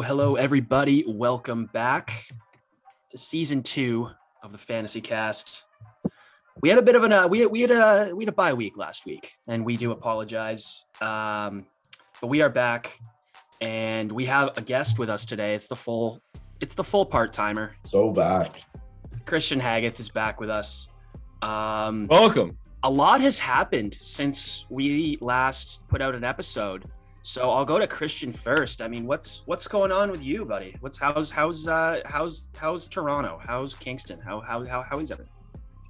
Hello, everybody. Welcome back to season 2 of the Fantasy Cast. We had a bit of we had a bye week last week, and we do apologize. But we are back, and we have a guest with us today. It's the full part timer. So back. Christian Haggith is back with us. Welcome. A lot has happened since we last put out an episode. So I'll go to Christian first. I mean, what's going on with you, buddy? How's Toronto? How's Kingston? How is everything?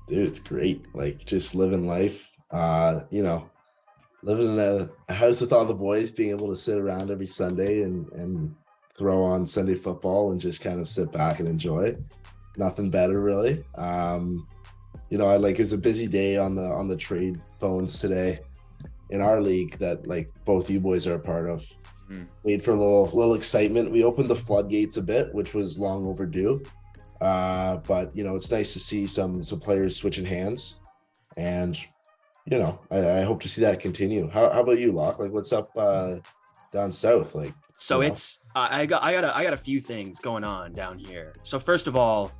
Dude, it's great. Like, just living life. Living in a house with all the boys, being able to sit around every Sunday and throw on Sunday football and just kind of sit back and enjoy. Nothing better, really. It was a busy day on the trade phones today in our league that like both you boys are a part of. Wait for a little excitement. We opened the floodgates a bit, which was long overdue. But it's nice to see some players switching hands, and I hope to see that continue. How about you, Locke? Like, what's up down south? Like, so it's I got a few things going on down here. So first of all,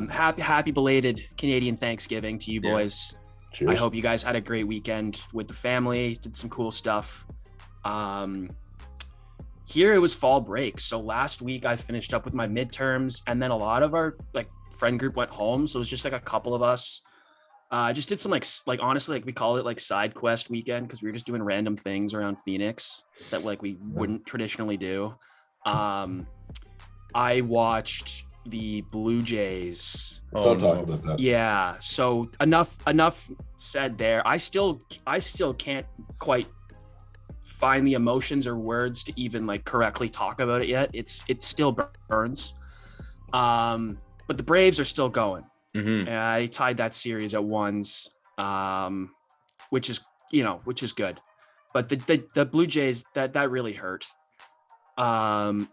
happy belated Canadian Thanksgiving to you boys. Cheers. I hope you guys had a great weekend with the family, did some cool stuff. Here it was fall break. So last week I finished up with my midterms, and then a lot of our friend group went home. So it was just a couple of us. Just did some honestly, we call it side quest weekend, because we were just doing random things around Phoenix that we wouldn't traditionally do. I watched the Blue Jays. Talk about that. Yeah. So enough said there. I still can't quite find the emotions or words to even correctly talk about it yet. It still burns. But the Braves are still going. Mm-hmm. I tied that series at 1s, which is good. But the Blue Jays, that really hurt. And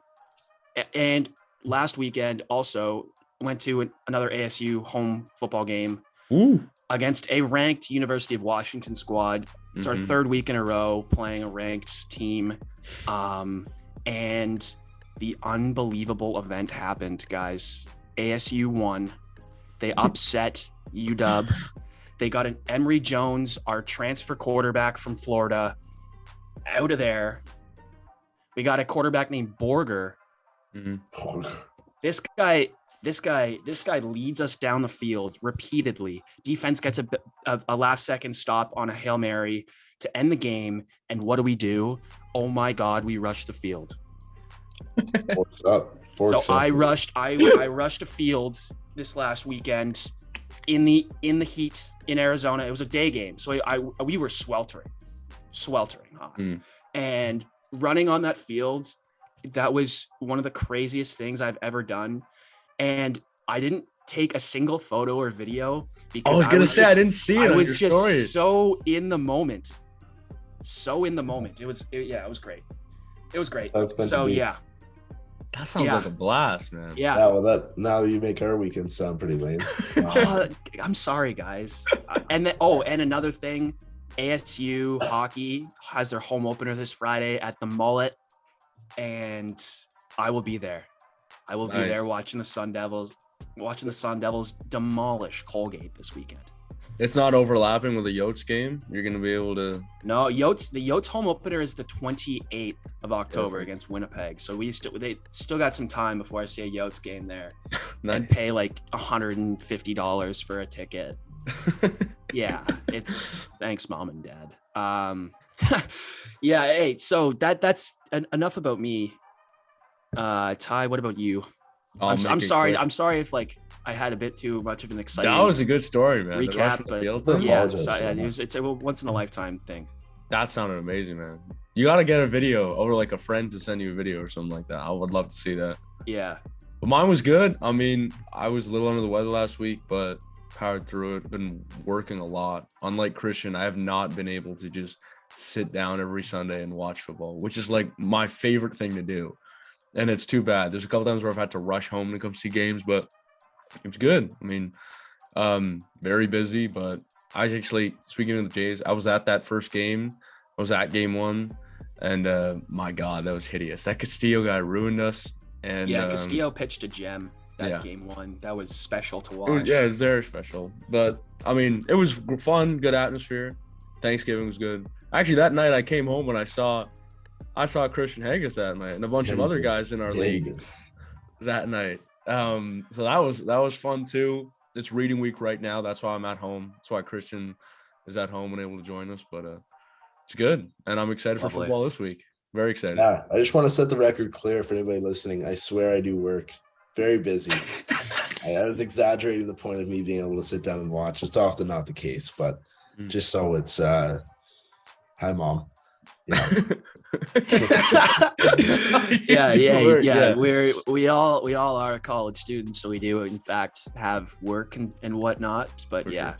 last weekend also went to another ASU home football game against a ranked University of Washington squad. It's our third week in a row playing a ranked team. And the unbelievable event happened, guys. ASU won. They upset UW. They got an Emory Jones, our transfer quarterback from Florida, out of there. We got a quarterback named Borger. This guy leads us down the field repeatedly. Defense gets a last second stop on a Hail Mary to end the game. And what do? Oh my God, we rushed the field. Forks up. I rushed the field this last weekend in the heat in Arizona. It was a day game. So we were sweltering hot. And running on that field, that was one of the craziest things I've ever done. And I didn't take a single photo or video because I didn't see it. I was just so in the moment. It was great. It was great. So yeah. That sounds like a blast, man. Yeah. Well, now you make our weekend sound pretty lame. I'm sorry, guys. And another thing, ASU hockey has their home opener this Friday at the Mullet, and I will be there. I will be there watching the Sun Devils demolish Colgate this weekend. It's not overlapping with the Yotes game. You're going to be able to. No, the Yotes home opener is the 28th of October against Winnipeg. So they still got some time before I see a Yotes game there. Nice. And pay $150 for a ticket. Yeah, it's thanks, Mom and Dad. Yeah, hey, so that's enough about me. Ty, what about you? I'm sorry if I had a bit too much of an exciting. That was a good story, man. Recap, but it's a once in a lifetime thing. That sounded amazing, man. You got to get a video or a friend to send you a video or something like that. I would love to see that. Yeah. But mine was good. I mean, I was a little under the weather last week, but powered through it. Been working a lot. Unlike Christian, I have not been able to just sit down every Sunday and watch football, which is my favorite thing to do. And it's too bad. There's a couple times where I've had to rush home to come see games, but it's good. I mean, very busy, but I was actually, speaking of the Jays, I was at that first game. I was at game 1. And my God, that was hideous. That Castillo guy ruined us. And yeah, Castillo pitched a gem that game one. That was special to watch. It was very special. But I mean, it was fun, good atmosphere. Thanksgiving was good. Actually, that night I came home and I saw Christian Haggith that night and a bunch of other guys in our league that night. So that was fun too. It's reading week right now. That's why I'm at home. That's why Christian is at home and able to join us. But it's good, and I'm excited for football this week. Very excited. Yeah, I just want to set the record clear for anybody listening. I swear I do work. Very busy. I was exaggerating the point of me being able to sit down and watch. It's often not the case, but just so it's hi mom. Yeah. yeah. We all are college students, so we do in fact have work and whatnot. But for sure.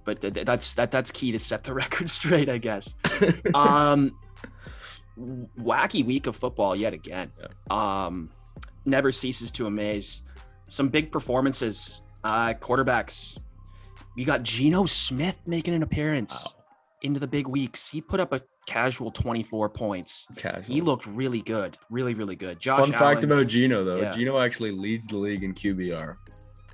But that's key to set the record straight, I guess. Wacky week of football yet again. Never ceases to amaze. Some big performances. Quarterbacks. We got Geno Smith making an appearance into the big weeks. He put up a casual 24 points. He looked really good. Really, really good. Josh Fun Allen, fact about Geno, though. Yeah. Geno actually leads the league in QBR,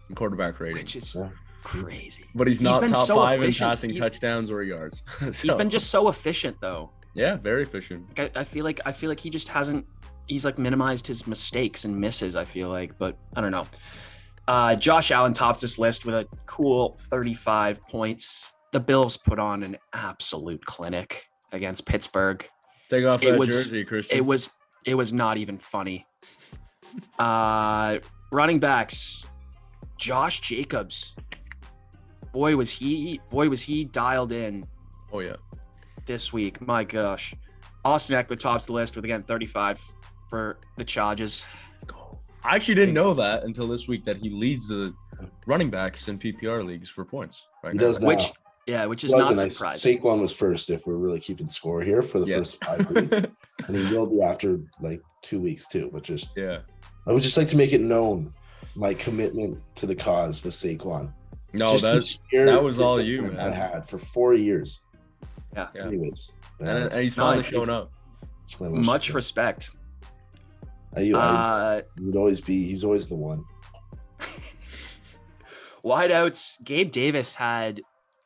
in quarterback rating. Which is crazy. But he's not top 5 in passing touchdowns or yards. He's been just so efficient, though. Yeah, very efficient. I feel like he just hasn't. He's like minimized his mistakes and misses. I feel like, but I don't know. Josh Allen tops this list with a cool 35 points. The Bills put on an absolute clinic against Pittsburgh. Take off that jersey, Christian. It was not even funny. Running backs, Josh Jacobs. Boy was he dialed in. Oh yeah. This week, my gosh. Austin Eckler tops the list with again 35 for the Chargers. I actually didn't know that until this week that he leads the running backs in PPR leagues for points right now. Does now. Which is not surprising. Saquon was first if we're really keeping score here for the first 5 weeks. And he will be after like 2 weeks too, but I would just like to make it known my commitment to the cause with Saquon. No, that was all you, man. I had for 4 years. Yeah. Anyways. And he's finally showing up. Much respect. He's always the one. Wideouts, Gabe Davis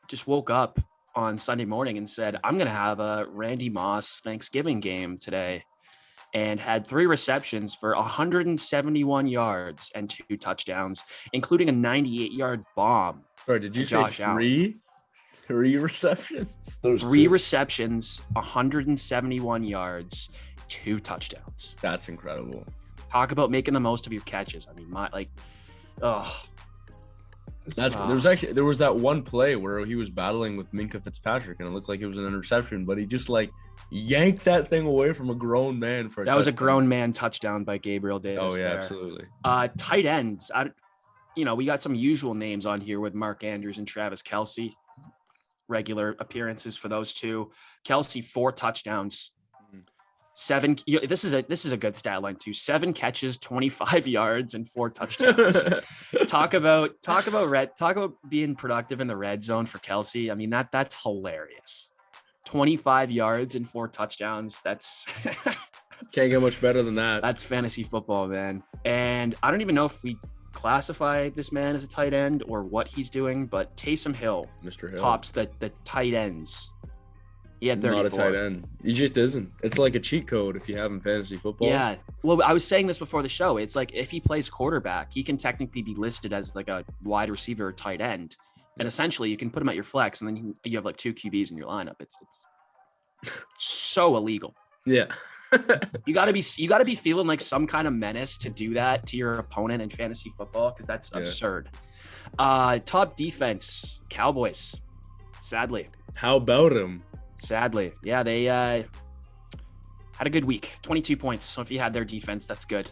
just woke up on Sunday morning and said, I'm going to have a Randy Moss Thanksgiving game today, and had 3 receptions for 171 yards and 2 touchdowns, including a 98-yard bomb. Sorry, did you say Josh Allen. 3 receptions? 3 receptions, 171 yards, 2 touchdowns. That's incredible. Talk about making the most of your catches. I mean, there was that one play where he was battling with Minka Fitzpatrick and it looked like it was an interception, but he just like yanked that thing away from a grown man for that was a grown man touchdown by Gabriel Davis. Oh yeah, absolutely. Tight ends. We got some usual names on here with Mark Andrews and Travis Kelce. Regular appearances for those two. Kelce 4 touchdowns. 7. This is a good stat line too. 7 catches, 25 yards, and 4 touchdowns. Talk about being productive in the red zone for Kelce. I mean that's hilarious. 25 yards and 4 touchdowns. That's can't get much better than that. That's fantasy football, man. And I don't even know if we classify this man as a tight end or what he's doing, but Taysom Hill, Mr. Hill, tops the tight ends. He had 34. Not a tight end. He just isn't. It's like a cheat code if you have in fantasy football. Yeah. Well, I was saying this before the show. It's like if he plays quarterback, he can technically be listed as like a wide receiver or tight end. And essentially you can put him at your flex and then you have like 2 QBs in your lineup. It's so illegal. Yeah. You gotta be feeling like some kind of menace to do that to your opponent in fantasy football, because that's absurd. Top defense, Cowboys. Sadly. How about him? Sadly. Yeah, they had a good week. 22 points. So if you had their defense, that's good.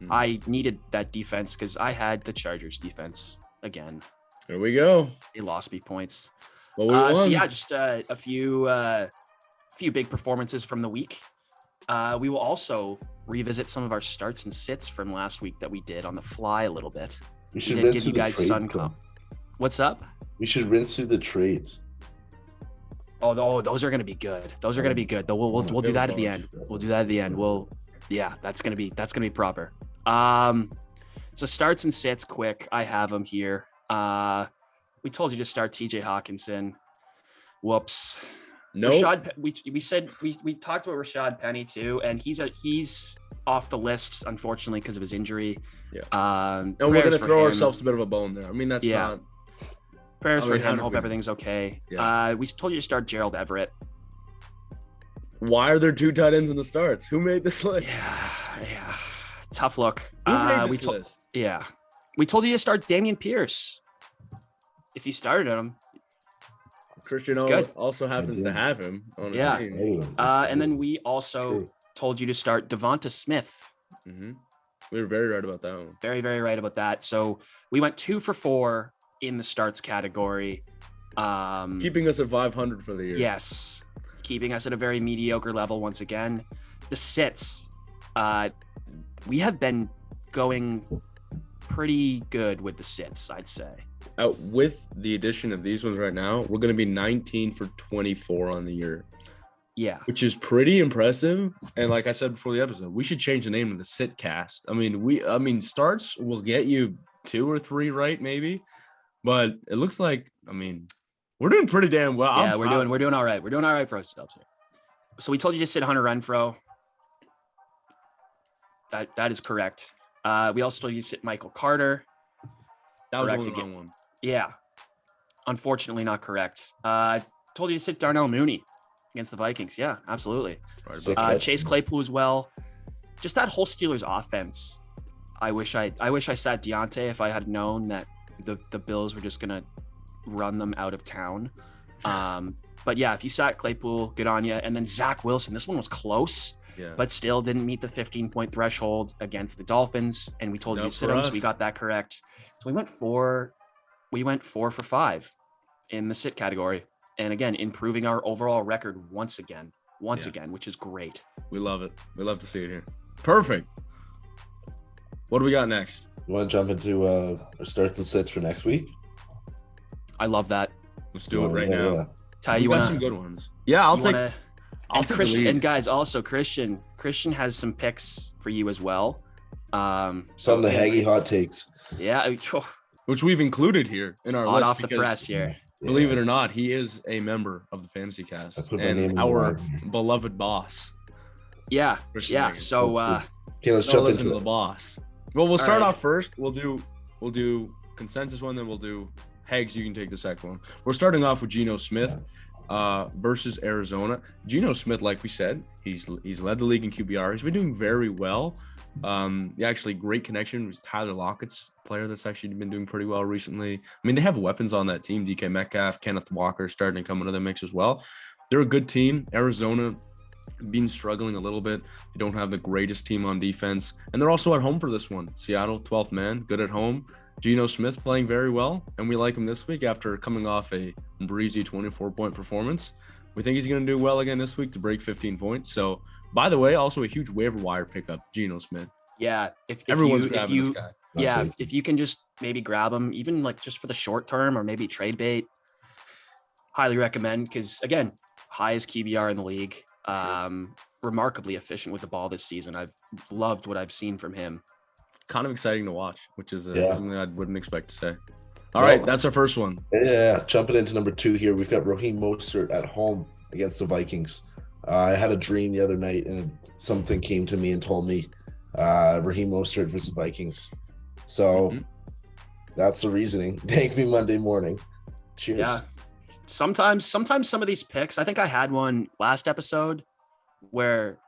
I needed that defense because I had the Chargers defense again. There we go. They lost me points. Well, we won. So yeah, just a few big performances from the week. We will also revisit some of our starts and sits from last week that we did on the fly a little bit. We should rinse give you guys sun comp. What's up? We should rinse through the trades. Those are going to be good. Those are going to be good. Though we'll do that at the end. We'll do that at the end. That's going to be proper. So starts and sits quick. I have them here. We told you to start TJ Hawkinson. Whoops. No. We said we talked about Rashad Penny too, and he's off the list unfortunately because of his injury. Yeah. And we're gonna throw ourselves a bit of a bone there. I mean, that's not. Prayers for him. Hope everything's okay. Yeah. We told you to start Gerald Everett. Why are there 2 tight ends in the starts? Who made this list? Yeah. Tough look. Who made this list? Yeah. We told you to start Dameon Pierce. If you started him. Christian also happens to have him on his team. And then we also told you to start Devonta Smith. Mm-hmm. We were very right about that one. Very, very right about that. So we went 2 for 4 in the starts category. Keeping us at 500 for the year. Yes. Keeping us at a very mediocre level once again. The sits. We have been going pretty good with the sits, I'd say. With the addition of these ones right now, we're going to be 19 for 24 on the year. Yeah. Which is pretty impressive. And like I said before the episode, we should change the name of the sit cast. I mean, starts will get you 2 or 3 right, maybe. But it looks like, we're doing pretty damn well. Yeah, we're doing all right. We're doing all right for ourselves here. So we told you to sit Hunter Renfrow. That is correct. We also told you to sit Michael Carter. That was the wrong one. Yeah. Unfortunately not correct. Told you to sit Darnell Mooney against the Vikings. Yeah, absolutely. Right, Chase Claypool as well. Just that whole Steelers offense. I wish I sat Deontay if I had known that the Bills were just gonna run them out of town. But yeah, if you sat Claypool, good on you. And then Zach Wilson. This one was close, but still didn't meet the 15-point threshold against the Dolphins. And we told you to sit him, so we got that correct. So we went 4 for 5 in the sit category. And again, improving our overall record once again, which is great. We love it. We love to see it here. Perfect. What do we got next? You want to jump into our starts and sits for next week? I love that. Let's do it right now. Ty, you got some good ones. Yeah, I'll take Christian. And guys, also Christian has some picks for you as well. Some of the Haggy hot takes. Yeah, which we've included here in our list. Off the press here. Believe it or not, he is a member of the Fantasy Cast and our beloved boss. Yeah, Christian Haggith. So let's jump into the boss. Well, we'll start off first. We'll do consensus one, then we'll do Hags. You can take the second one. We're starting off with Geno Smith versus Arizona. Geno Smith, like we said, he's led the league in QBR. He's been doing very well. Actually, great connection with Tyler Lockett's player that's actually been doing pretty well recently. I mean, they have weapons on that team. DK Metcalf, Kenneth Walker starting to come into the mix as well. They're a good team. Arizona been struggling a little bit. They don't have the greatest team on defense. And they're also at home for this one. Seattle, 12th man, good at home. Geno Smith playing very well, and we like him this week after coming off a breezy 24-point performance. We think he's going to do well again this week to break 15 points. So, by the way, also a huge waiver wire pickup, Geno Smith. Yeah, if you can just maybe grab him, even like just for the short term or maybe trade bait, highly recommend, because again, highest QBR in the league, remarkably efficient with the ball this season. I've loved what I've seen from him. Kind of exciting to watch, which is something I wouldn't expect to say. All right, that's our first one. Yeah, jumping into number 2 here, we've got Raheem Mostert at home against the Vikings. I had a dream the other night, and something came to me and told me Raheem Mostert versus Vikings. So that's the reasoning. Thank me Monday morning. Cheers. Yeah. Sometimes some of these picks, I think I had one last episode where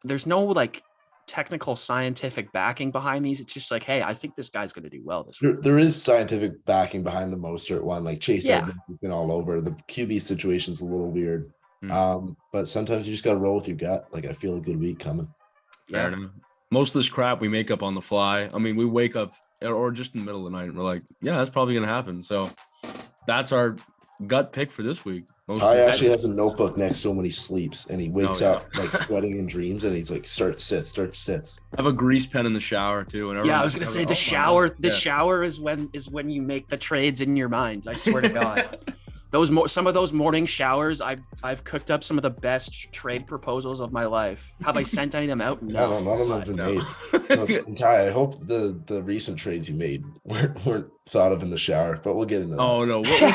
there's no like technical scientific backing behind these. It's just like, hey, I think this guy's going to do well this week. There is scientific backing behind the Mostert one. Like Chase Edmonds has been all over. The QB situation's a little weird. But sometimes you just got to roll with your gut. Like, I feel a good week coming. Fair enough. Most of this crap we make up on the fly. I mean, we wake up or just in the middle of the night and we're like, yeah, that's probably going to happen. So that's our gut pick for this week. Ty actually has a notebook next to him when he sleeps, and he wakes up like sweating in dreams, and he's like, start sits. I have a grease pen in the shower too. And I was gonna say the shower. The shower is when you make the trades in your mind. I swear to God. Some of those morning showers, I've cooked up some of the best trade proposals of my life. Have I sent any of them out? No, none of them have been made. So, Kai, I hope the recent trades you made weren't thought of in the shower, but we'll get into that. Oh no, we'll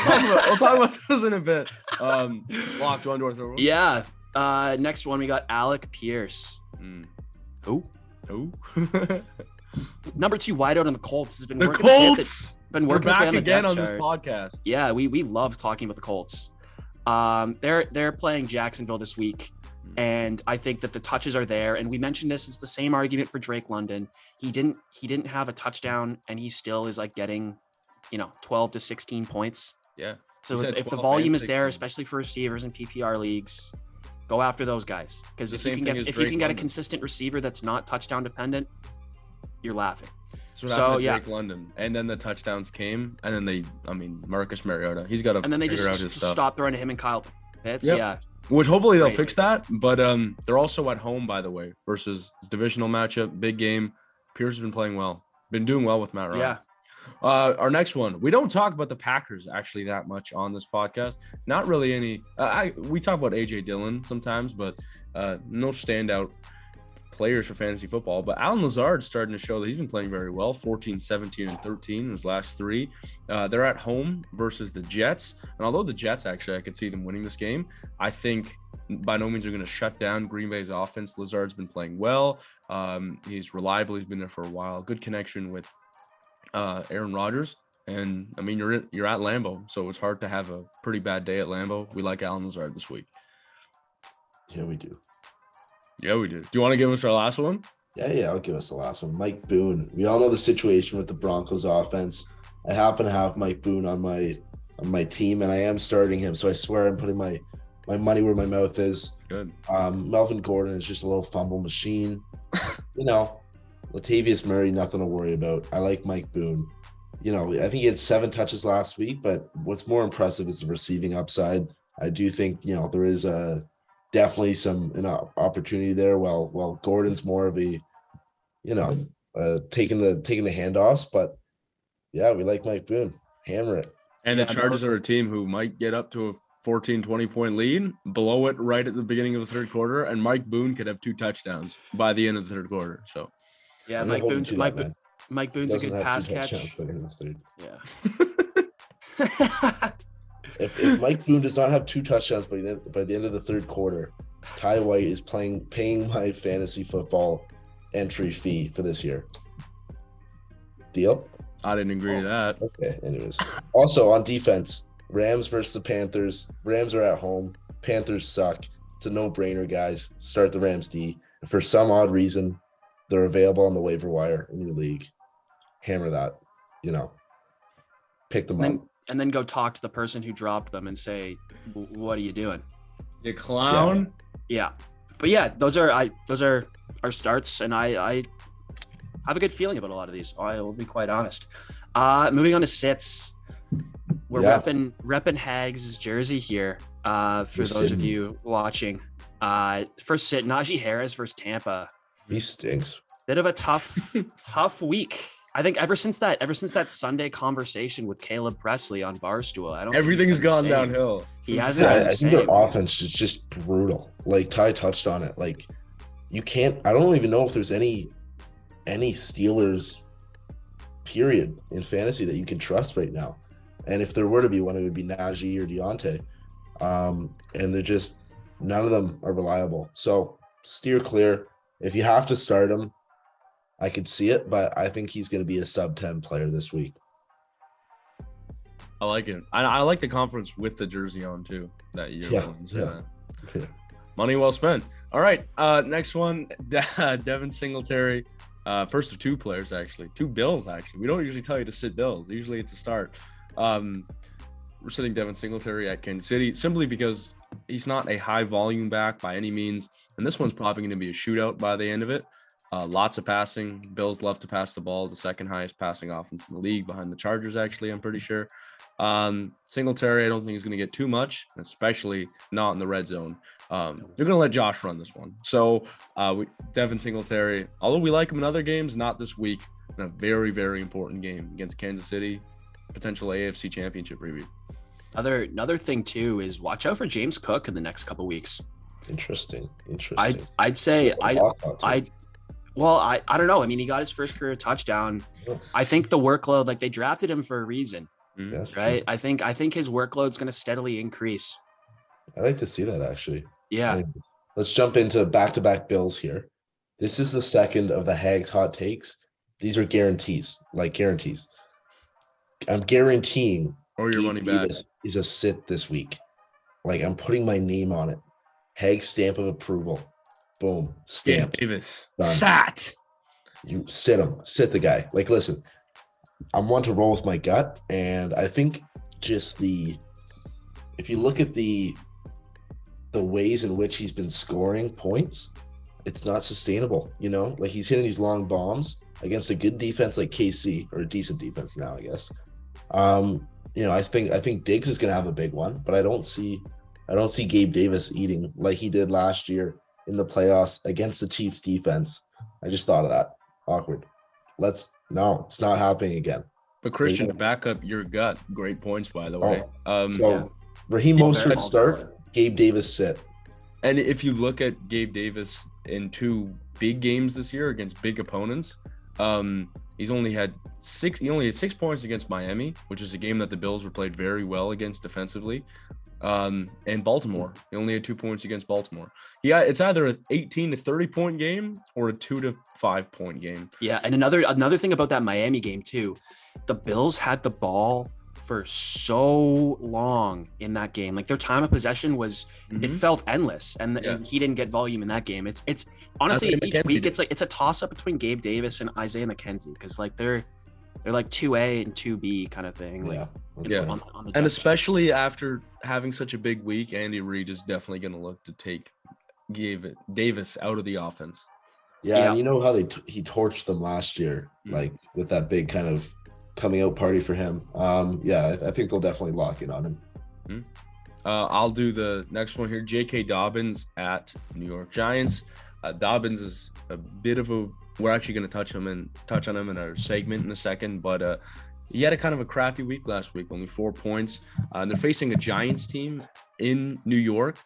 talk about those in a bit. Locked one door through. Yeah. Next one we got Alec Pierce. Who? Number 2 wideout on the Colts has been The working. Colts. Been working back with again on chart. this podcast. Yeah, we love talking about the Colts. They're playing Jacksonville this week, and I think that the touches are there. And we mentioned this; it's the same argument for Drake London. He didn't have a touchdown, and he still is like getting, 12 to 16 points. Yeah. So if the volume is there, especially for receivers in PPR leagues, go after those guys. Because if you can get a consistent receiver that's not touchdown dependent, you're laughing. So yeah, Drake London, and then the touchdowns came, and then Marcus Mariota, he's got to. And then they just stopped throwing to him and Kyle Pitts. Yep. Yeah. Which hopefully they'll fix that, but they're also at home, by the way, versus this divisional matchup, big game. Pierce has been playing well, been doing well with Matt Ryan. Yeah. Our next one, we don't talk about the Packers actually that much on this podcast. Not really any. We talk about AJ Dillon sometimes, but no standout players for fantasy football. But Allen Lazard's starting to show that he's been playing very well. 14, 17, and 13 in his last 3. They're at home versus the Jets, and although the Jets actually I could see them winning this game, I think by no means are going to shut down Green Bay's offense. Lazard's been playing well. He's reliable. He's been there for a while. Good connection with Aaron Rodgers, and you're at Lambeau, so it's hard to have a pretty bad day at Lambeau. We like Allen Lazard this week. Yeah, we do. Do you want to give us our last one? Yeah, I'll give us the last one. Mike Boone. We all know the situation with the Broncos offense. I happen to have Mike Boone on my team, and I am starting him, so I swear I'm putting my money where my mouth is. Good. Melvin Gordon is just a little fumble machine. Latavius Murray, nothing to worry about. I like Mike Boone. I think he had 7 touches last week, but what's more impressive is the receiving upside. I do think, there is definitely some opportunity there. Well, Gordon's more of a, taking the handoffs, but yeah, we like Mike Boone. Hammer it. And the Chargers are a team who might get up to a 14, 20-point lead, blow it right at the beginning of the third quarter, and Mike Boone could have 2 touchdowns by the end of the third quarter. So, yeah, Mike Boone's a good pass catch. Yeah. If Mike Boone does not have 2 touchdowns by the end of the third quarter, Ty White is paying my fantasy football entry fee for this year. Deal? I didn't agree to that. Okay, anyways. Also, on defense, Rams versus the Panthers. Rams are at home. Panthers suck. It's a no-brainer, guys. Start the Rams D. If for some odd reason they're available on the waiver wire in your league, hammer that. Pick them up. And then go talk to the person who dropped them and say, "What are you doing, you clown?" Yeah. But yeah, those are our starts, and I have a good feeling about a lot of these. I will be quite honest. Moving on to sits. We're repping Hags' jersey here. For those of you watching, first sit, Najee Harris versus Tampa. He stinks. Bit of a tough week. I think ever since that Sunday conversation with Caleb Presley on Barstool, everything's gone downhill. He hasn't. I think their offense is just brutal. Like Ty touched on it. Like you can't. I don't even know if there's any Steelers period in fantasy that you can trust right now. And if there were to be one, it would be Najee or Deontay. And they're just none of them are reliable. So steer clear. If you have to start them, I could see it, but I think he's going to be a sub-10 player this week. I like it. I like the confidence with the jersey on too that year. Yeah. Money well spent. All right. Next one, Devin Singletary. First of 2 players, actually. 2 Bills, actually. We don't usually tell you to sit Bills. Usually it's a start. We're sitting Devin Singletary at Kansas City simply because he's not a high volume back by any means. And this one's probably going to be a shootout by the end of it. Lots of passing. Bills love to pass the ball. The second highest passing offense in the league behind the Chargers, actually, I'm pretty sure. Singletary, I don't think he's going to get too much, especially not in the red zone. They're going to let Josh run this one. So Devin Singletary, although we like him in other games, not this week, in a very, very important game against Kansas City, potential AFC championship review. Another thing too is watch out for James Cook in the next couple weeks. Interesting. I'd say I don't know. I mean, he got his first career touchdown. Oh. I think the workload, like they drafted him for a reason, Yeah, right? true. I think his workload's going to steadily increase. I like to see that actually. Yeah. Anyway, let's jump into back-to-back Bills here. This is the second of the Hags hot takes. These are guarantees. I'm guaranteeing Or your Gabe money back. Davis is a sit this week. Like I'm putting my name on it. Hag stamp of approval. Boom. Stamp. Davis. Done. Fat. You sit him. Sit the guy. Like, listen, I'm one to roll with my gut. And I think just if you look at the ways in which he's been scoring points, it's not sustainable. Like he's hitting these long bombs against a good defense like KC, or a decent defense now, I guess. I think Diggs is gonna have a big one, but I don't see Gabe Davis eating like he did last year in the playoffs against the Chiefs defense. I just thought of that. Awkward. No, it's not happening again. But Christian, to back up your gut, great points by the way. Raheem Mostert start, Gabe Davis sit. And if you look at Gabe Davis in 2 big games this year against big opponents, he only had 6 points against Miami, which is a game that the Bills were played very well against defensively. And Baltimore, he only had 2 points against Baltimore. Yeah, it's either an 18 to 30 point game or a 2 to 5 point game. Yeah, and another thing about that Miami game too, the Bills had the ball for so long in that game. Like their time of possession was, it felt endless, and he didn't get volume in that game. It's honestly each week it's a toss up between Gabe Davis and Isaiah McKenzie, because like they're like 2A and 2B kind of thing. Like, on the and especially after having such a big week, Andy Reid is definitely going to look to take Davis out of the offense. Yeah, and you know how he torched them last year, like with that big kind of coming out party for him. I think they'll definitely lock in on him. I'll do the next one here. J.K. Dobbins at New York Giants. Dobbins is a bit of a. We're actually going to touch on him in our segment in a second, but he had a kind of a crappy week last week, only 4 points. They're facing a Giants team in New York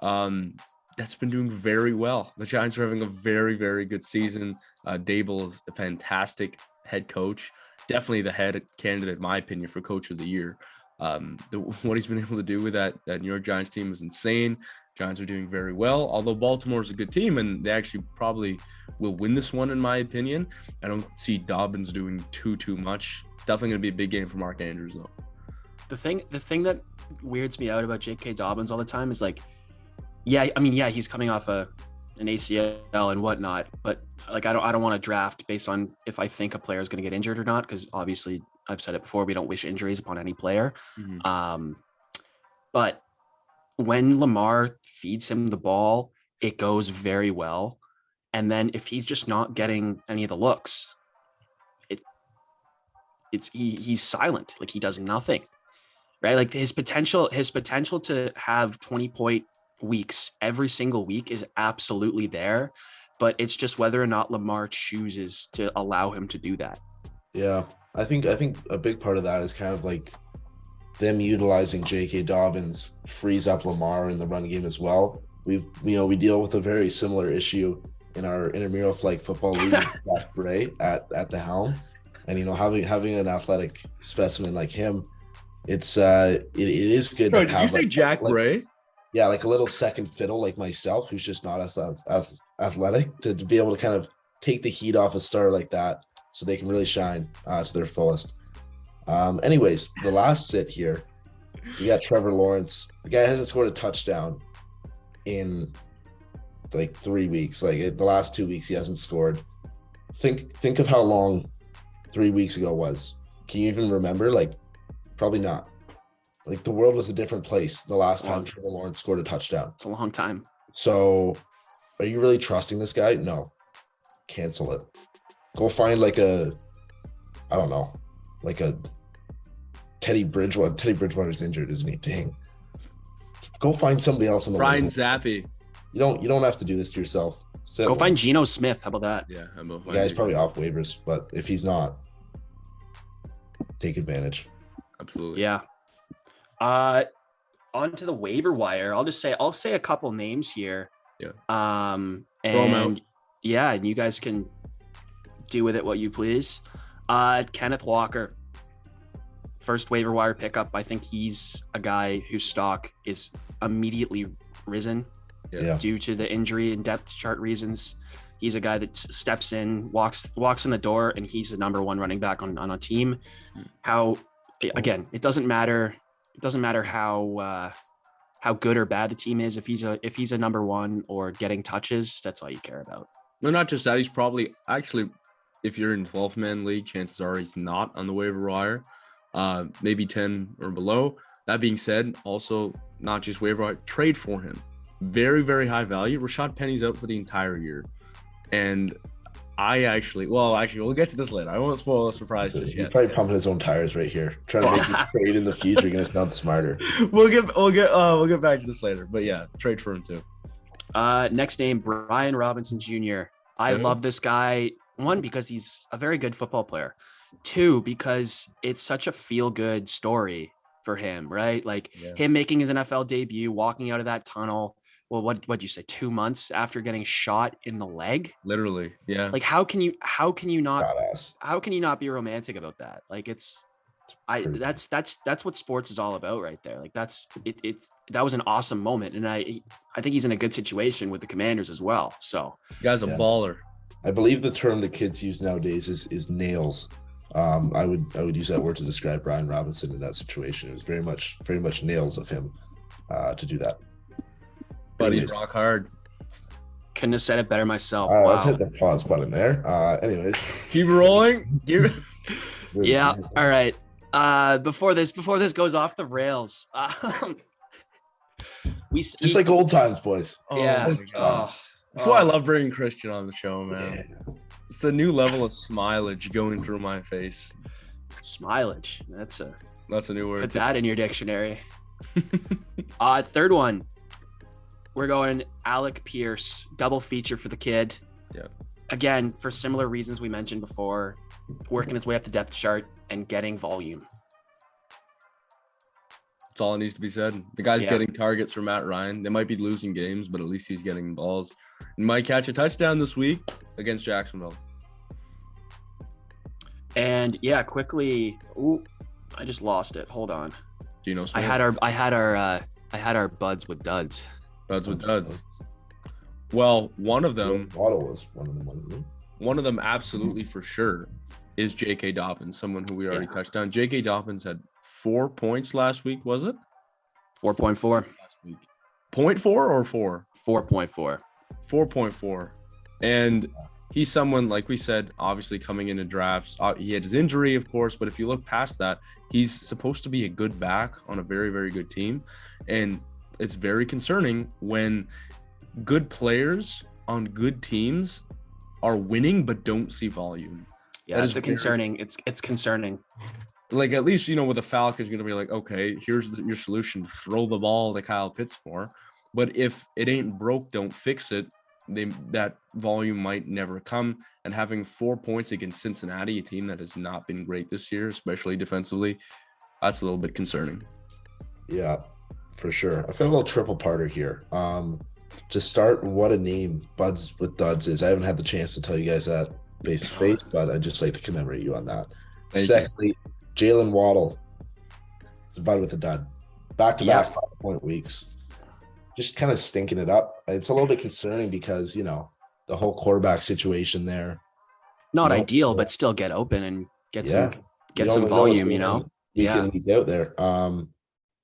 that's been doing very well. The Giants are having a very, very good season. Dable is a fantastic head coach. Definitely the head candidate, in my opinion, for coach of the year. What he's been able to do with that New York Giants team is insane. Giants are doing very well, although Baltimore is a good team and they actually probably will win this one, in my opinion. I don't see Dobbins doing too much. Definitely going to be a big game for Mark Andrews, though. The thing that weirds me out about J.K. Dobbins all the time is like, he's coming off an ACL and whatnot, but like I don't want to draft based on if I think a player is going to get injured or not, because obviously I've said it before, we don't wish injuries upon any player. But when Lamar feeds him the ball, it goes very well. And then if he's just not getting any of the looks, he's silent. Like he does nothing, right? Like his potential to have 20-point weeks every single week is absolutely there, but it's just whether or not Lamar chooses to allow him to do that. Yeah, I think a big part of that is kind of like them utilizing J.K. Dobbins frees up Lamar in the run game as well. We deal with a very similar issue in our intramural flag football league with Jack Bray at the helm, and having an athletic specimen like him, it is good. Bro, did you say Jack Bray? Yeah, like a little second fiddle like myself, who's just not as athletic, to be able to kind of take the heat off a star like that so they can really shine to their fullest. Anyways, the last sit here, we got Trevor Lawrence. The guy hasn't scored a touchdown in like 3 weeks. Like the last 2 weeks, he hasn't scored. Think of how long 3 weeks ago was. Can you even remember? Like, probably not. Like the world was a different place the last time Trevor Lawrence scored a touchdown. It's a long time. So are you really trusting this guy? No. Cancel it. Go find like a Teddy Bridgewater. Teddy Bridgewater's injured, isn't he? Dang. Go find somebody else in the Ryan Zappi. You don't have to do this to yourself. Go find Geno Smith. How about that? Yeah, the guy's probably off waivers, but if he's not, take advantage. Absolutely. Yeah. Onto the waiver wire. I'll say a couple names here. Yeah. And yeah, and you guys can do with it what you please. Kenneth Walker, first waiver wire pickup. I think he's a guy whose stock is immediately risen due to the injury and depth chart reasons. He's a guy that steps in, walks in the door, and he's the number one running back on a team. It doesn't matter. It doesn't matter how good or bad the team is. If he's a number one or getting touches, that's all you care about. No, not just that. He's probably actually, if you're in 12-man league, chances are he's not on the waiver wire, maybe 10 or below. That being said, also not just waiver wire, trade for him. Very, very high value. Rashad Penny's out for the entire year. And we'll get to this later. I won't spoil the surprise just yet. He's probably pumping his own tires right here, trying to make you trade in the future. You're gonna sound smarter. We'll get back to this later. But yeah, trade for him too. Next name, Brian Robinson Jr. I love this guy. One, because he's a very good football player. Two, because it's such a feel-good story for him, right? Like him making his NFL debut, walking out of that tunnel. Well, what'd you say? 2 months after getting shot in the leg? Literally, yeah. Like, how can you not be romantic about that? Like, that's what sports is all about, right there. Like, that was an awesome moment, and I think he's in a good situation with the Commanders as well. So, the guy's a baller. I believe the term that kids use nowadays is nails. I would use that word to describe Brian Robinson in that situation. It was very much nails of him to do that. But he's rock hard. Couldn't have said it better myself. Wow. Wow. Let's hit the pause button there. Anyways, keep rolling. Yeah. All right. Before this goes off the rails, it's like old times, boys. Yeah. That's why I love bringing Christian on the show, man. Yeah. It's a new level of smilage going through my face. Smilage. That's a new word. Put that in your dictionary. Third one. We're going Alec Pierce, double feature for the kid. Yeah. Again, for similar reasons we mentioned before, working his way up the depth chart and getting volume. That's all that needs to be said. The guy's getting targets from Matt Ryan. They might be losing games, but at least he's getting balls. He might catch a touchdown this week against Jacksonville. And yeah, quickly. Ooh, I just lost it. Hold on. Do you know? I had our buds with duds. Buds with duds. Well, one of them. Waddle was one of them, wasn't he? One of them, absolutely for sure, is J.K. Dobbins, someone who we already touched on. J.K. Dobbins had 4 points last week, was it? 4.4. Last week. 0.4 or 4? 4.4. 4.4. And he's someone, like we said, obviously coming into drafts. He had his injury, of course, but if you look past that, he's supposed to be a good back on a very, very good team. And it's very concerning when good players on good teams are winning but don't see volume. Yeah, it's concerning. It's concerning. Like, at least, with the Falcons, you're going to be like, okay, here's your solution. Throw the ball to Kyle Pitts more. But if it ain't broke, don't fix it. That volume might never come. And having 4 points against Cincinnati, a team that has not been great this year, especially defensively, that's a little bit concerning. Yeah, for sure. I've got a little triple parter here. To start, what a name Buds with Duds is. I haven't had the chance to tell you guys that face to face, but I'd just like to commemorate you on that. Secondly, Jalen Waddle. It's a Bud with a dud. Back-to-back 5-point weeks. Just kind of stinking it up. It's a little bit concerning because, the whole quarterback situation there. Not ideal, but still get open and get some volume, week in, week out there.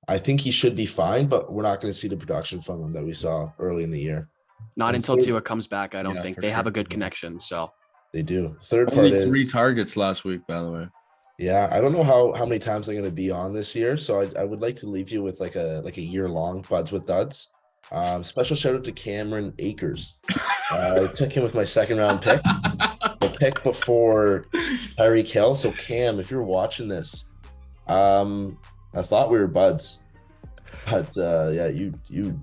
I think he should be fine, but we're not going to see the production from him that we saw early in the year. Not until Tua comes back, I don't think. They have a good connection, so. They do. Third part only 3 targets last week, by the way. Yeah, I don't know how many times they're going to be on this year, so I would like to leave you with like a year-long Buds with Duds. Special shout out to Cameron Akers. I took him with my second-round pick. The pick before Tyreek Hill. So Cam, if you're watching this, I thought we were buds, but we're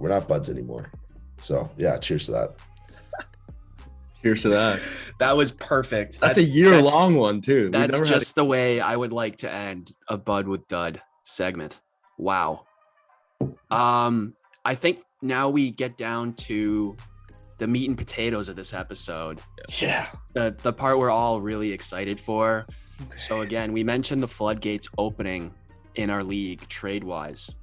not buds anymore. So yeah, cheers to that. Cheers to that. That was perfect. That's a year-long one too. That's just the way I would like to end a Bud with Dud segment. Wow. I think now we get down to the meat and potatoes of this episode. Yeah. The part we're all really excited for. Okay. So again, we mentioned the floodgates opening in our league trade-wise.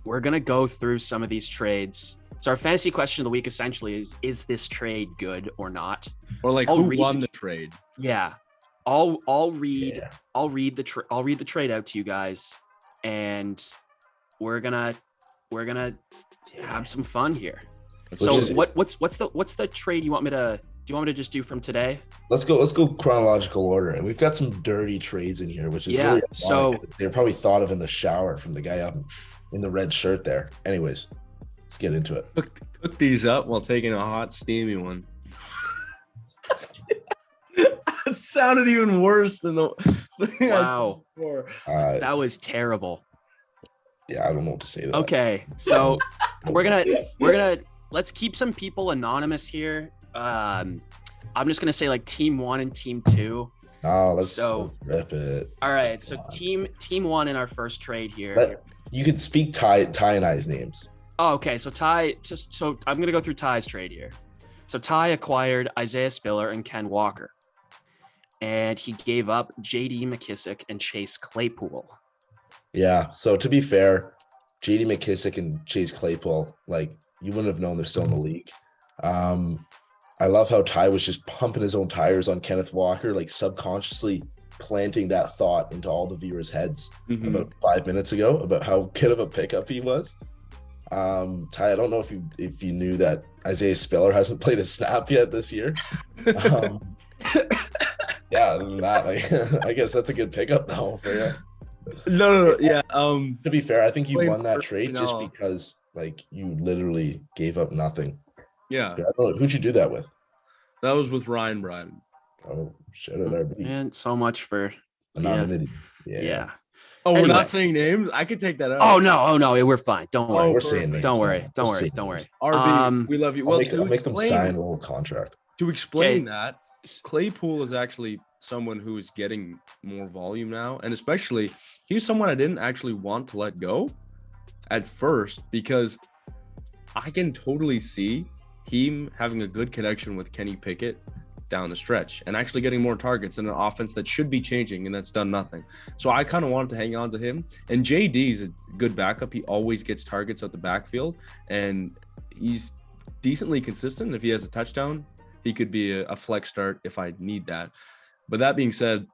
We're going to go through some of these trades. So our fantasy question of the week essentially is this trade good or not? Or like who won the trade? Yeah. I'll read the trade out to you guys, and we're gonna have some fun here. So what's the trade you want me to just do from today? Let's go chronological order. And we've got some dirty trades in here, which is really so they're probably thought of in the shower from the guy up in the red shirt there. Anyways, let's get into it. Cook these up while taking a hot steamy one. That sounded even worse than the thing I said before. That was terrible. Yeah, I don't know what to say to that. Okay, so we're gonna let's keep some people anonymous here. I'm just gonna say like team 1 and team 2. Oh, let's rip it. All right, so team 1 in our first trade here. You could speak Ty and I's names. Oh, okay. So I'm gonna go through Ty's trade here. So Ty acquired Isaiah Spiller and Ken Walker, and he gave up J.D. McKissick and Chase Claypool. Yeah. So to be fair, J.D. McKissick and Chase Claypool, like you wouldn't have known they're still in the league. I love how Ty was just pumping his own tires on Kenneth Walker, like subconsciously planting that thought into all the viewers' heads about 5 minutes ago about how good of a pickup he was. Ty, I don't know if you knew that Isaiah Spiller hasn't played a snap yet this year. Yeah, other than that, like, I guess that's a good pickup now for you. No, yeah. To be fair, I think you won that trade just because like you literally gave up nothing. Yeah. I don't know, who'd you do that with? That was with Ryan Bryden. Oh, shit, there. Man, so much for anonymity. Yeah. Oh, anyway. We're not saying names. I could take that out. Oh no, we're fine. Don't worry. We're saying names. Don't worry. RB, we love you. Well, I'll make them sign a little contract. To explain that, Claypool is actually someone who is getting more volume now, and especially he's someone I didn't actually want to let go at first because I can totally see him having a good connection with Kenny Pickett down the stretch and actually getting more targets in an offense that should be changing and that's done nothing. So I kind of wanted to hang on to him. And JD is a good backup. He always gets targets at the backfield and he's decently consistent. If he has a touchdown, he could be a flex start if I need that. But that being said,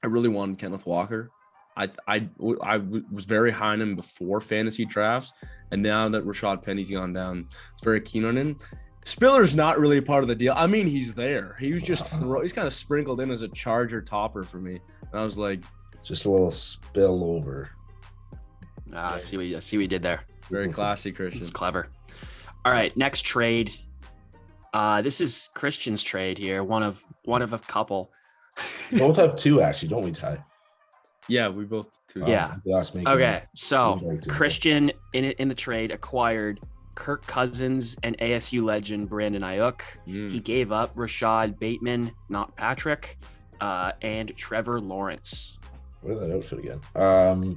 I really wanted Kenneth Walker. I was very high on him before fantasy drafts. And now that Rashad Penny's gone down, it's very keen on him. Spiller's not really a part of the deal. I mean, he's there. He was just he's kind of sprinkled in as a Charger topper for me. And I was like, just a little spillover. I see what you did there. Very classy, Christian. It's clever. All right, next trade. This is Christian's trade here. One of a couple. We both have two, actually, don't we, Ty? Yeah, we both two. Yeah. Okay, so Christian in the trade acquired Kirk Cousins and ASU legend Brandon Ayuk. He gave up Rashad Bateman, not Patrick, and Trevor Lawrence. Where's that outfit again?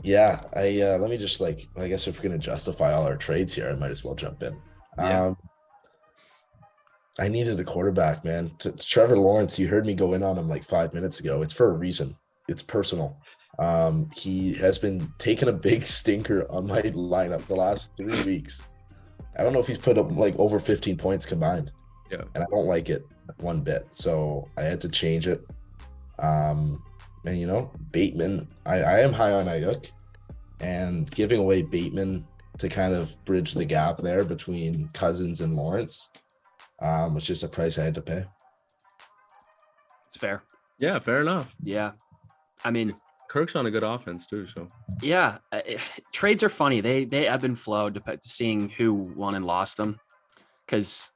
Yeah, let me just I guess if we're gonna justify all our trades here, I might as well jump in. Yeah. I needed a quarterback, man. Trevor Lawrence, you heard me go in on him like 5 minutes ago. It's for a reason. It's personal. He has been taking a big stinker on my lineup the last 3 weeks. I don't know if he's put up like over 15 points combined. Yeah. And I don't like it one bit. So I had to change it. And Bateman, I am high on Ayuk, and giving away Bateman to kind of bridge the gap there between Cousins and Lawrence was just a price I had to pay. It's fair. Yeah, fair enough. Yeah. I mean, Kirk's on a good offense too, so yeah, trades are funny. They ebb and flow seeing who won and lost them. Because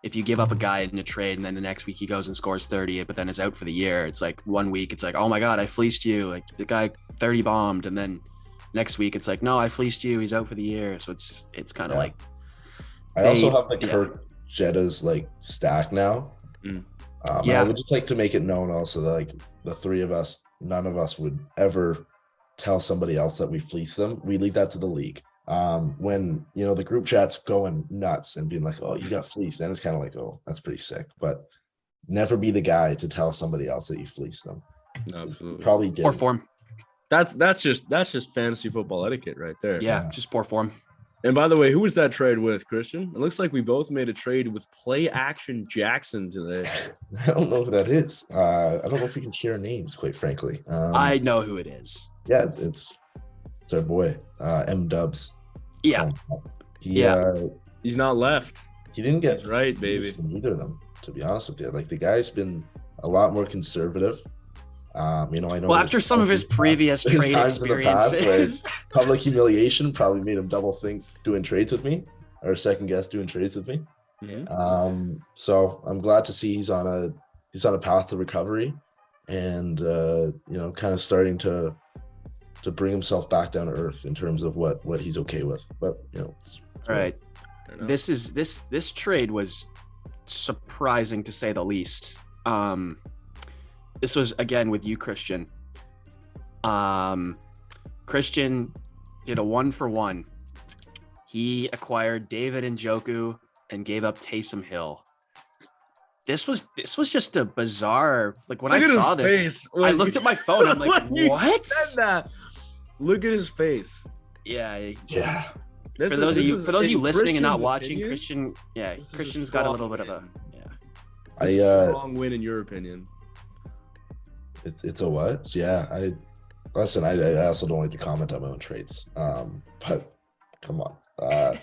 if you give up a guy in a trade and then the next week he goes and scores 30, but then is out for the year, it's like 1 week it's like, oh my god, I fleeced you. Like the guy 30 bombed, and then next week it's like, no, I fleeced you. He's out for the year. So it's kind of like. I also have Kirk Jetta's stack now. I would just like to make it known also that the three of us, none of us would ever tell somebody else that we fleece them. We leave that to the league. When the group chat's going nuts and being like, "Oh, you got fleeced," then it's kind of like, "Oh, that's pretty sick." But never be the guy to tell somebody else that you fleeced them. No, absolutely. Probably did. Poor form. That's just fantasy football etiquette right there. Yeah, just poor form. And by the way, who was that trade with, Christian? It looks like we both made a trade with Play Action Jackson today. I don't know who that is. I don't know if we can share names, quite frankly. I know who it is. Yeah, it's our boy, M Dubs. Yeah. He's not left. He didn't get That's right, baby. Either of them, to be honest with you. Like, the guy's been a lot more conservative. I know. Well, after some of his previous trade experiences, public humiliation probably made him double think doing trades with me, or second guess doing trades with me. Mm-hmm. So I'm glad to see he's on a path to recovery, and kind of starting to bring himself back down to earth in terms of what he's okay with. But it's right. This trade was surprising, to say the least. This was, again, with you, Christian. Christian did a 1-for-1. He acquired David Njoku and gave up Taysom Hill. This was just a bizarre. Like, when I saw this, I looked at my phone. I'm like, what? Said that. Look at his face. Yeah. For those of you listening and not watching, opinion? Christian's got a little bit of a strong win in your opinion. It's a what? Yeah, I also don't like to comment on my own trades. But come on. About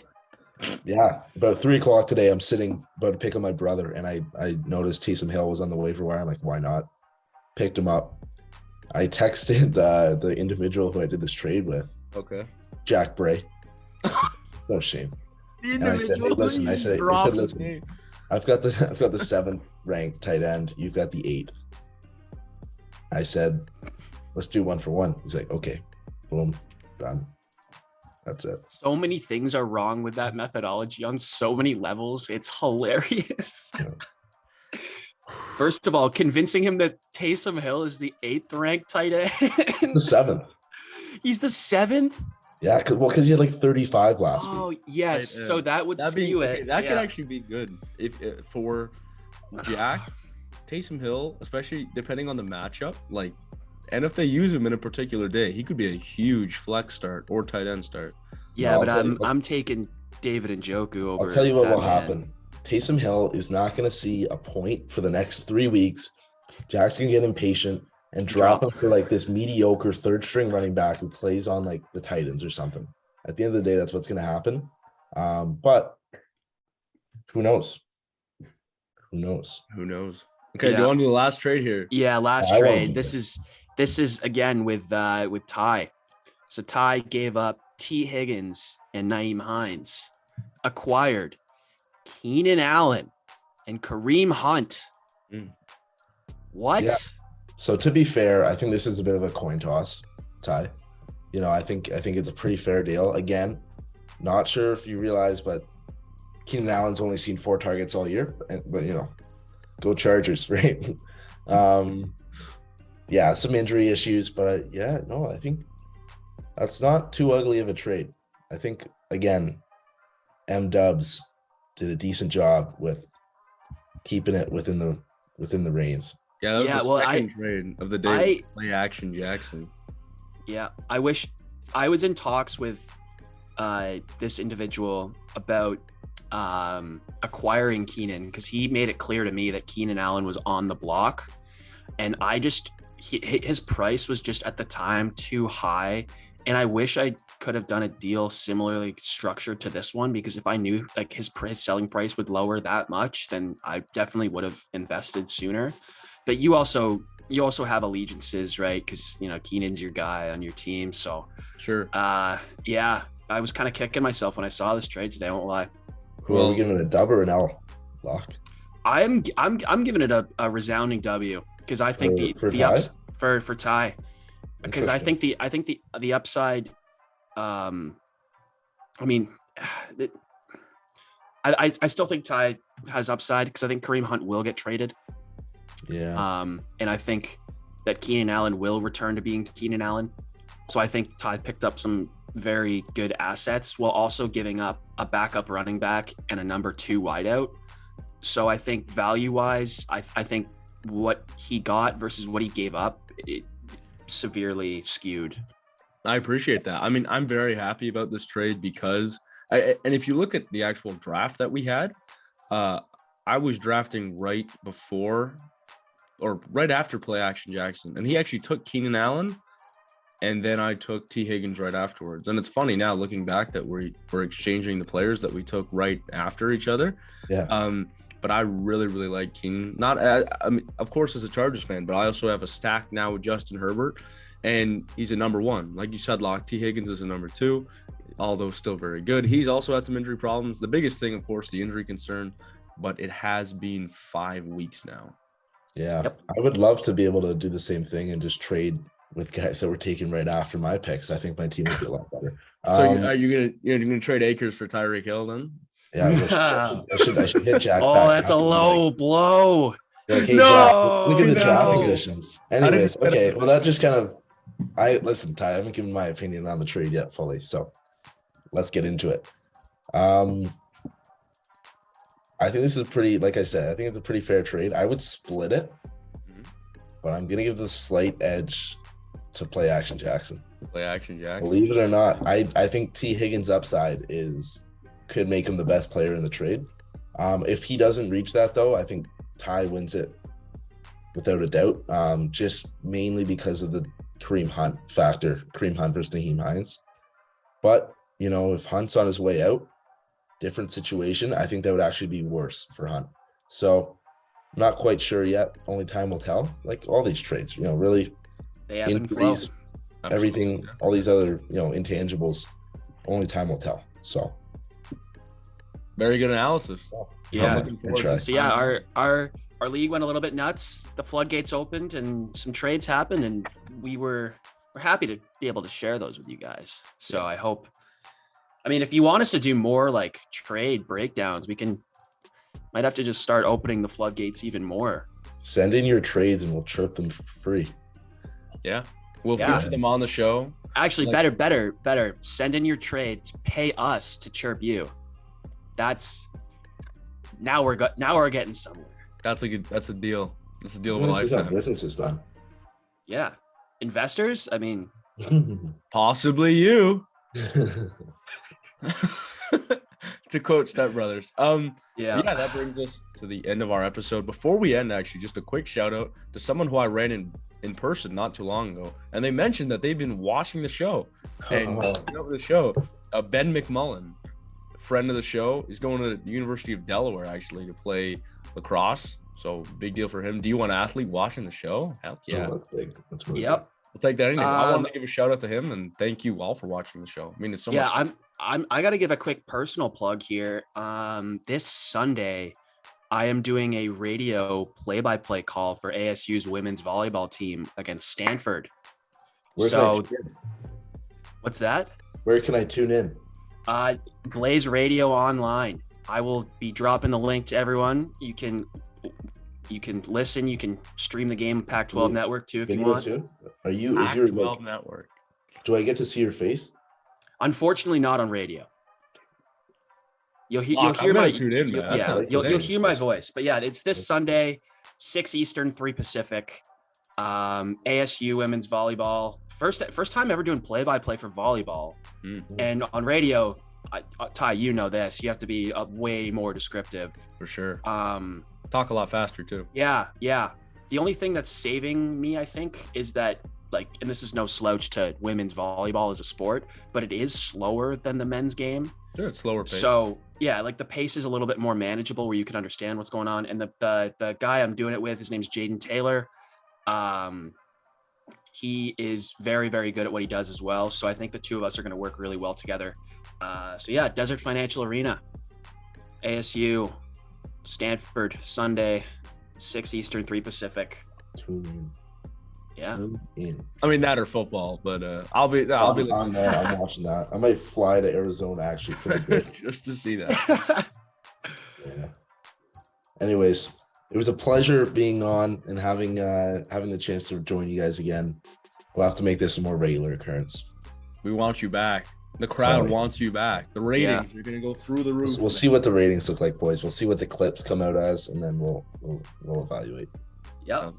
3:00 today, I'm sitting about to pick up my brother, and I noticed Taysom Hill was on the waiver wire. I'm like, why not? Picked him up. I texted the individual who I did this trade with. Okay. Jack Bray. No shame. The individual. I said, listen, I've got the 7th ranked tight end. You've got the 8th. I said, let's do 1-for-1. He's like, okay, boom, done. That's it. So many things are wrong with that methodology on so many levels. It's hilarious. Yeah. First of all, convincing him that Taysom Hill is the 8th ranked tight end. The 7th. He's the 7th? Yeah, because he had like 35 last week. Oh, yes. So that would skew it. Okay, that could actually be good if for Jack. Taysom Hill, especially depending on the matchup, and if they use him in a particular day, he could be a huge flex start or tight end start. Yeah, but I'm taking David Njoku over. I'll tell you what will happen. Taysom Hill is not going to see a point for the next 3 weeks. Jack's going to get impatient and drop him for this mediocre 3rd string running back who plays on the Titans or something. At the end of the day, that's what's going to happen. But who knows? Who knows? Okay, do you want to do the last trade here? Yeah, last trade. This is again with Ty. So Ty gave up T. Higgins and Nyheim Hines, acquired Keenan Allen and Kareem Hunt. What? Yeah. So to be fair, I think this is a bit of a coin toss, Ty. I think it's a pretty fair deal. Again, not sure if you realize, but Keenan Allen's only seen 4 targets all year. But go Chargers, right? Some injury issues, but I think that's not too ugly of a trade. I think, again, M Dubs did a decent job with keeping it within the reins. Yeah, that was the second trade of the day. Play Action Jackson. Yeah, I wish I was in talks with this individual about acquiring Keenan, because he made it clear to me that Keenan Allen was on the block, and his price was just at the time too high, and I wish I could have done a deal similarly structured to this one, because if I knew his selling price would lower that much, then I definitely would have invested sooner. But you also have allegiances, right? Because Keenan's your guy on your team, so sure. I was kind of kicking myself when I saw this trade today. I won't lie. Who are we giving it, a dub or an L? Lock. I'm giving it a resounding W, because I think for Ty, because I think the upside. I still think Ty has upside, because I think Kareem Hunt will get traded. Yeah. And I think that Keenan Allen will return to being Keenan Allen. So I think Ty picked up some very good assets while also giving up a backup running back and a number 2 wideout. So I think value-wise, I think what he got versus what he gave up, it severely skewed. I appreciate that. I mean, I'm very happy about this trade because, and if you look at the actual draft that we had, I was drafting right before or right after Play Action Jackson, and he actually took Keenan Allen, and then I took T. Higgins right afterwards. And it's funny now looking back that we're exchanging the players that we took right after each other. Yeah. But I really, really like Keenan. I mean, of course, as a Chargers fan, but I also have a stack now with Justin Herbert, and he's a number 1. Like you said, Locke, T. Higgins is a number 2, although still very good. He's also had some injury problems. The biggest thing, of course, the injury concern, but it has been 5 weeks now. Yeah. Yep. I would love to be able to do the same thing and just trade with guys that were taken right after my picks. I think my team would be a lot better. So are you're gonna trade Akers for Tyreek Hill then? Yeah, I should hit Jack. Oh, that's a low blow. Like, hey, No, Jack, look at the no. drafting conditions. Anyways, okay. Well, that just kind of listen, Ty, I haven't given my opinion on the trade yet fully, so let's get into it. I think this is pretty, like I said, I think it's a pretty fair trade. I would split it, but I'm gonna give the slight edge to Play Action Jackson. Play Action Jackson. Believe it or not, I think T. Higgins' upside could make him the best player in the trade. If he doesn't reach that, though, I think Ty wins it without a doubt. Just mainly because of the Kareem Hunt factor, Kareem Hunt versus Naheem Hines. But if Hunt's on his way out, different situation. I think that would actually be worse for Hunt. So I'm not quite sure yet. Only time will tell. Like all these trades, really They have been flow. increase everything, all these other, intangibles. Only time will tell. So very good analysis. Yeah. I'm looking forward to it. So yeah, our league went a little bit nuts. The floodgates opened and some trades happened, and we're happy to be able to share those with you guys. So I hope, if you want us to do more like trade breakdowns, might have to just start opening the floodgates even more. send in your trades and we'll chirp them for free. Yeah. We'll feature them on the show. Actually, better. Send in your trades, pay us to chirp you. Now we're getting somewhere. That's a deal. That's a deal When of a is this how lifetime. business is done? Yeah. Investors, Possibly you. To quote Step Brothers. yeah. That brings us to the end of our episode. Before we end, actually, just a quick shout out to someone who I ran in person not too long ago, and they mentioned that they've been watching the show and over the show. Ben McMullen, friend of the show, is going to the University of Delaware actually to play lacrosse. So big deal for him. D1 athlete watching the show. Heck yeah, that's big. That's really Yep. We'll take that. I want to give a shout out to him and thank you all for watching the show. It's so much. I got to give a quick personal plug here. This Sunday, I am doing a radio play-by-play call for ASU's women's volleyball team against Stanford. What's that? Where can I tune in? Blaze Radio Online. I will be dropping the link to everyone. You can listen. You can stream the game Pac-12 Network too if you want. Too? Pac-12 Network. Do I get to see your face? Unfortunately, not on radio. You'll hear my tune in, man. You'll hear my voice. But yeah, it's this Sunday, 6 Eastern, 3 Pacific. ASU women's volleyball. First time ever doing play-by-play for volleyball. Mm-hmm. And on radio, Ty, you know this. You have to be way more descriptive. For sure. Talk a lot faster too. Yeah. The only thing that's saving me, I think, is that and this is no slouch to women's volleyball as a sport, but it is slower than the men's game. Sure, it's slower pace. So yeah, the pace is a little bit more manageable where you can understand what's going on. And the guy I'm doing it with, his name's Jaden Taylor. He is very, very good at what he does as well. So I think the two of us are going to work really well together. So yeah, Desert Financial Arena, ASU, Stanford, Sunday, 6 Eastern, 3 Pacific. Tune in. Yeah. That or football, but I'll be I'm there. I'm watching that. I might fly to Arizona actually for the bit. just to see that. Yeah. Anyways, it was a pleasure being on and having the chance to join you guys again. We'll have to make this a more regular occurrence. We want you back. The crowd wants you back. The ratings are going to go through the roof. We'll see what the ratings look like, boys. We'll see what the clips come out as, and then we'll evaluate. Yeah.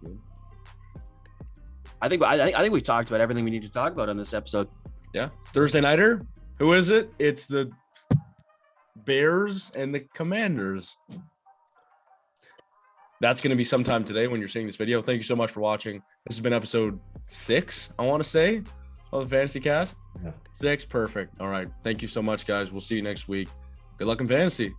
I think we talked about everything we need to talk about on this episode. Yeah. Thursday nighter. Who is it? It's the Bears and the Commanders. That's going to be sometime today when you're seeing this video. Thank you so much for watching. This has been episode 6, I want to say, of the Fantasy Cast. Yeah. 6, perfect. All right. Thank you so much, guys. We'll see you next week. Good luck in fantasy.